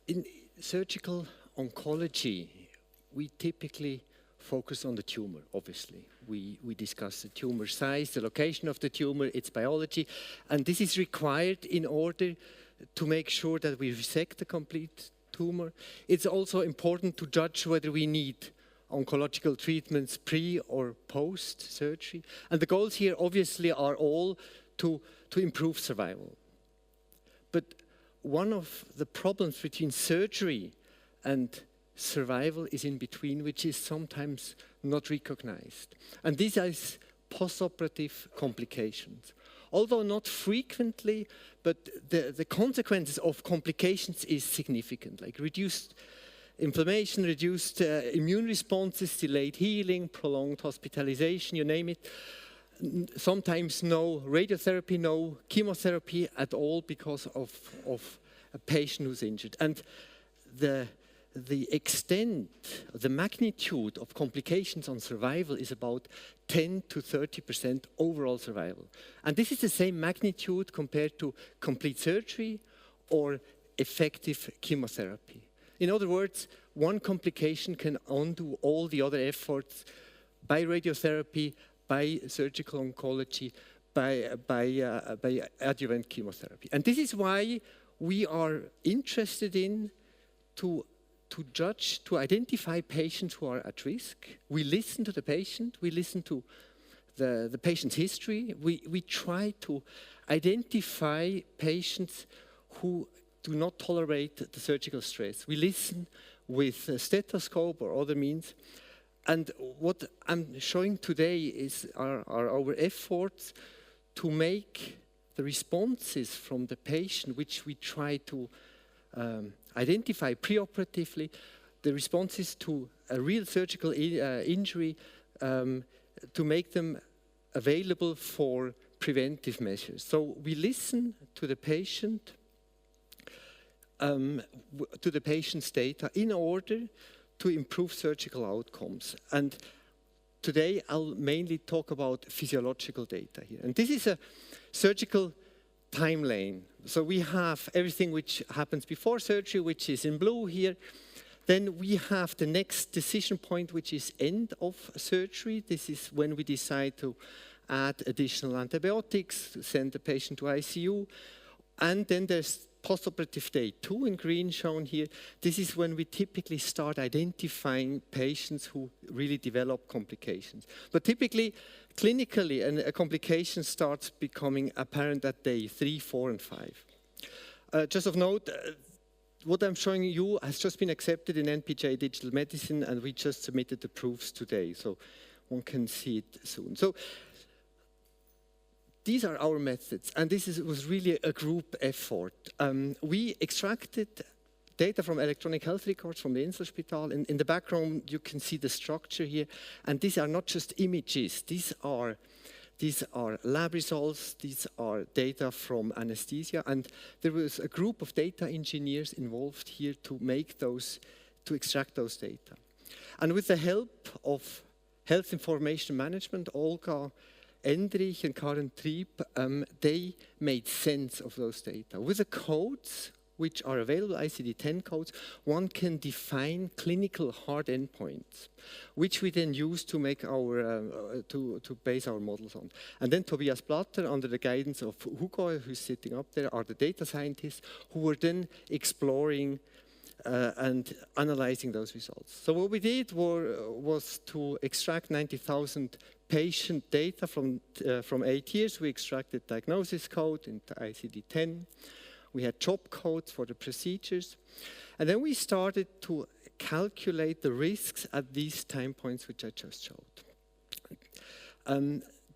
In surgical oncology, we typically focus on the tumor, obviously. We discuss the tumor size, the location of the tumor, its biology, and this is required in order to make sure that we resect the complete tumor. It's also important to judge whether we need oncological treatments pre or post-surgery. And the goals here obviously are all to improve survival. But one of the problems between surgery and survival is in between, which is sometimes not recognized. And these are postoperative complications. Although not frequently, but the consequences of complications is significant, like reduced inflammation, reduced immune responses, delayed healing, prolonged hospitalization, you name it. Sometimes no radiotherapy, no chemotherapy at all because of a patient who's injured. And the extent, the magnitude of complications on survival is about 10 to 30% overall survival. And this is the same magnitude compared to complete surgery or effective chemotherapy. In other words, one complication can undo all the other efforts by radiotherapy, by surgical oncology, by adjuvant chemotherapy. And this is why we are interested in to judge, to identify patients who are at risk. We listen to the patient, we listen to the patient's history. We try to identify patients who do not tolerate the surgical stress. We listen with a stethoscope or other means. And what I'm showing today are our efforts to make the responses from the patient, which we try to identify preoperatively, the responses to a real surgical injury, to make them available for preventive measures. So we listen to the patient, to the patient's data in order to improve surgical outcomes. And today I'll mainly talk about physiological data here. And this is a surgical timeline. So we have everything which happens before surgery, which is in blue here. Then we have the next decision point, which is end of surgery. This is when we decide to add additional antibiotics, send the patient to ICU. And then there's postoperative day 2 in green shown here. This is when we typically start identifying patients who really develop complications. But typically, clinically, a complication starts becoming apparent at day 3, 4, and 5. Just of note, what I'm showing you has just been accepted in NPJ Digital Medicine, and we just submitted the proofs today, so one can see it soon. So these are our methods, and this was really a group effort. We extracted data from electronic health records from the Inselspital. In the background, you can see the structure here, and these are not just images. These are lab results. These are data from anesthesia, and there was a group of data engineers involved here to make those, to extract those data. And with the help of Health Information Management, Olga Endrich and Karen Trieb, they made sense of those data. With the codes, which are available, ICD-10 codes, one can define clinical hard endpoints, which we then use to make our, to base our models on. And then Tobias Blatter, under the guidance of Hugo, who's sitting up there, are the data scientists who were then exploring and analyzing those results. So what we did was to extract 90,000 patient data from 8 years. We extracted diagnosis code into ICD-10. We had job codes for the procedures. And then we started to calculate the risks at these time points, which I just showed.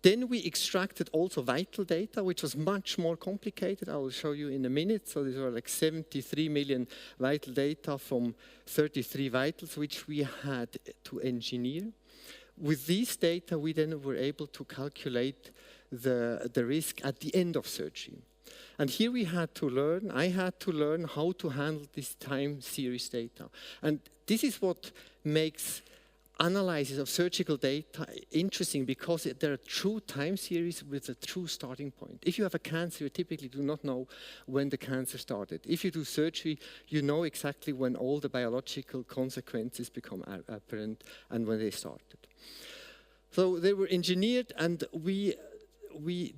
Then we extracted also vital data, which was much more complicated. I will show you in a minute. So these were like 73 million vital data from 33 vitals, which we had to engineer. With these data, we then were able to calculate the risk at the end of surgery. And here we had to learn, I had to learn how to handle this time series data. And this is what makes analysis of surgical data interesting because there are true time series with a true starting point. If you have a cancer, you typically do not know when the cancer started. If you do surgery, you know exactly when all the biological consequences become apparent and when they started. So they were engineered, and we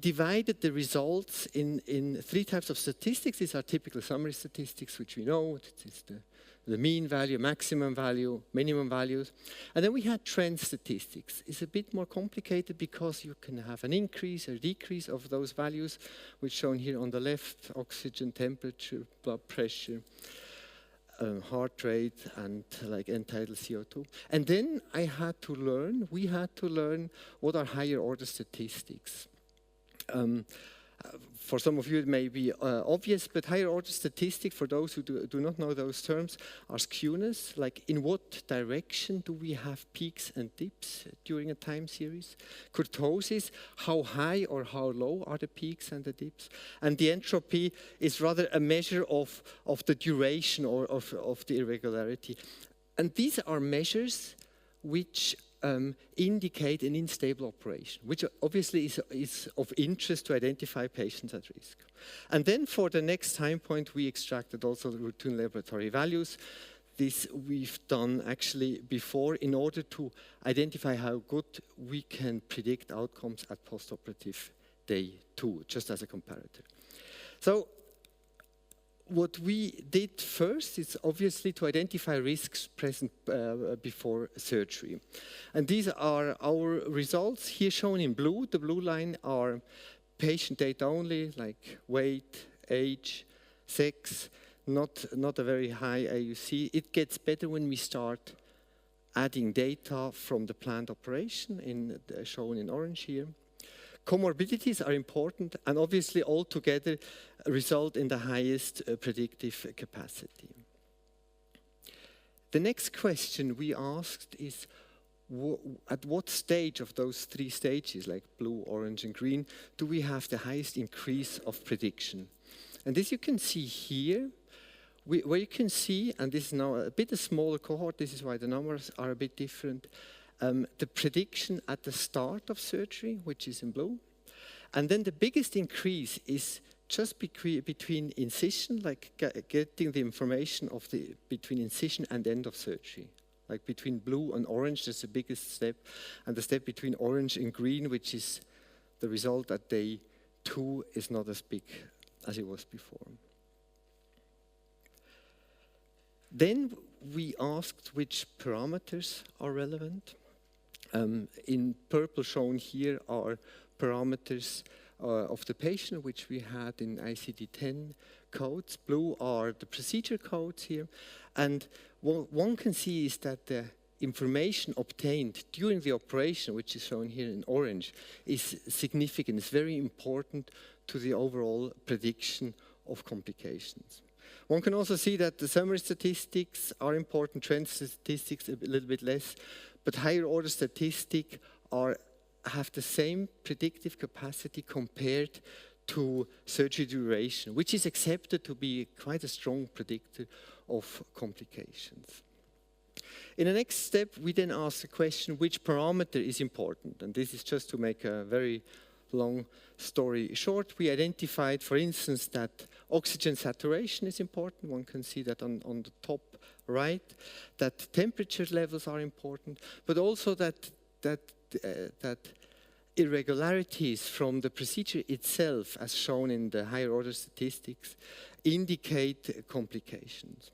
divided the results in three types of statistics. These are typical summary statistics, which we know. This is the mean value, maximum value, minimum values. And then we had trend statistics. It's a bit more complicated because you can have an increase or decrease of those values, which shown here on the left: oxygen, temperature, blood pressure, heart rate, and like end-tidal CO2. And then we had to learn what are higher order statistics. For some of you it may be obvious, but higher order statistics, for those who do not know those terms, are skewness, like in what direction do we have peaks and dips during a time series. Kurtosis, how high or how low are the peaks and the dips. And the entropy is rather a measure of the duration or of the irregularity. And these are measures which indicate an unstable operation, which obviously is of interest to identify patients at risk. And then for the next time point, we extracted also the routine laboratory values. This we've done actually before in order to identify how good we can predict outcomes at postoperative day 2, just as a comparator. So what we did first is obviously to identify risks present before surgery. And these are our results here shown in blue. The blue line are patient data only, like weight, age, sex, not a very high AUC. It gets better when we start adding data from the planned operation, shown in orange here. Comorbidities are important, and obviously all together result in the highest predictive capacity. The next question we asked is, at what stage of those three stages, like blue, orange, and green, do we have the highest increase of prediction? And this you can see here, where you can see, and this is now a bit a smaller cohort, this is why the numbers are a bit different, the prediction at the start of surgery, which is in blue. And then the biggest increase is just between incision, like getting the information between incision and end of surgery. Like between blue and orange, that's the biggest step. And the step between orange and green, which is the result at day 2, is not as big as it was before. Then we asked which parameters are relevant. In purple shown here are parameters of the patient, which we had in ICD-10 codes. Blue are the procedure codes here. And what one can see is that the information obtained during the operation, which is shown here in orange, is significant. It's very important to the overall prediction of complications. One can also see that the summary statistics are important, trend statistics a little bit less, but higher order statistics have the same predictive capacity compared to surgery duration, which is accepted to be quite a strong predictor of complications. In the next step, we then ask the question, which parameter is important? And this is just to make a very long story short. We identified, for instance, that oxygen saturation is important. One can see that on the top right, that temperature levels are important, but also that irregularities from the procedure itself, as shown in the higher order statistics, indicate complications.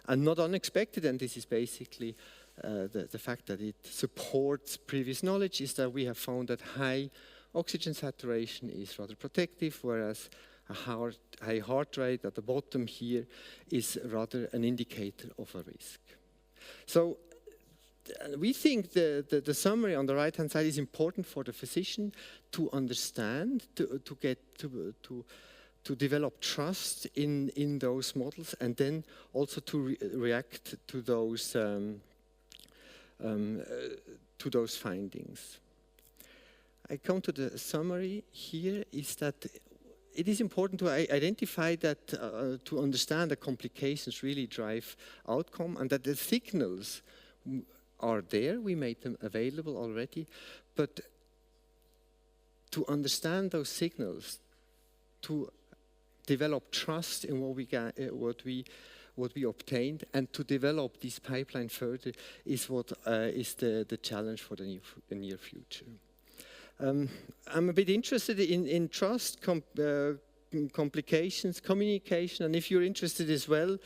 And not unexpected, and this is basically the fact that it supports previous knowledge, is that we have found that high oxygen saturation is rather protective, whereas a high heart rate at the bottom here is rather an indicator of a risk. So we think the summary on the right-hand side is important for the physician to understand, to develop trust in those models, and then also to react to those findings. I come to the summary here, is that it is important to identify that, to understand that complications really drive outcome, and that the signals are there. We made them available already. But to understand those signals, to develop trust in what we obtained, and to develop this pipeline further is what is the challenge for the near future. I'm a bit interested in trust, complications, communication, and if you're interested as well,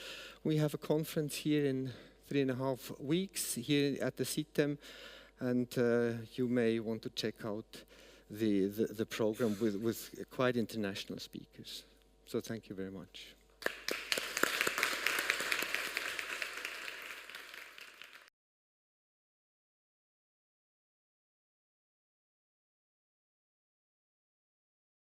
we have a conference here in 3.5 weeks here at the CITEM, and you may want to check out the program with quite international speakers. So thank you very much.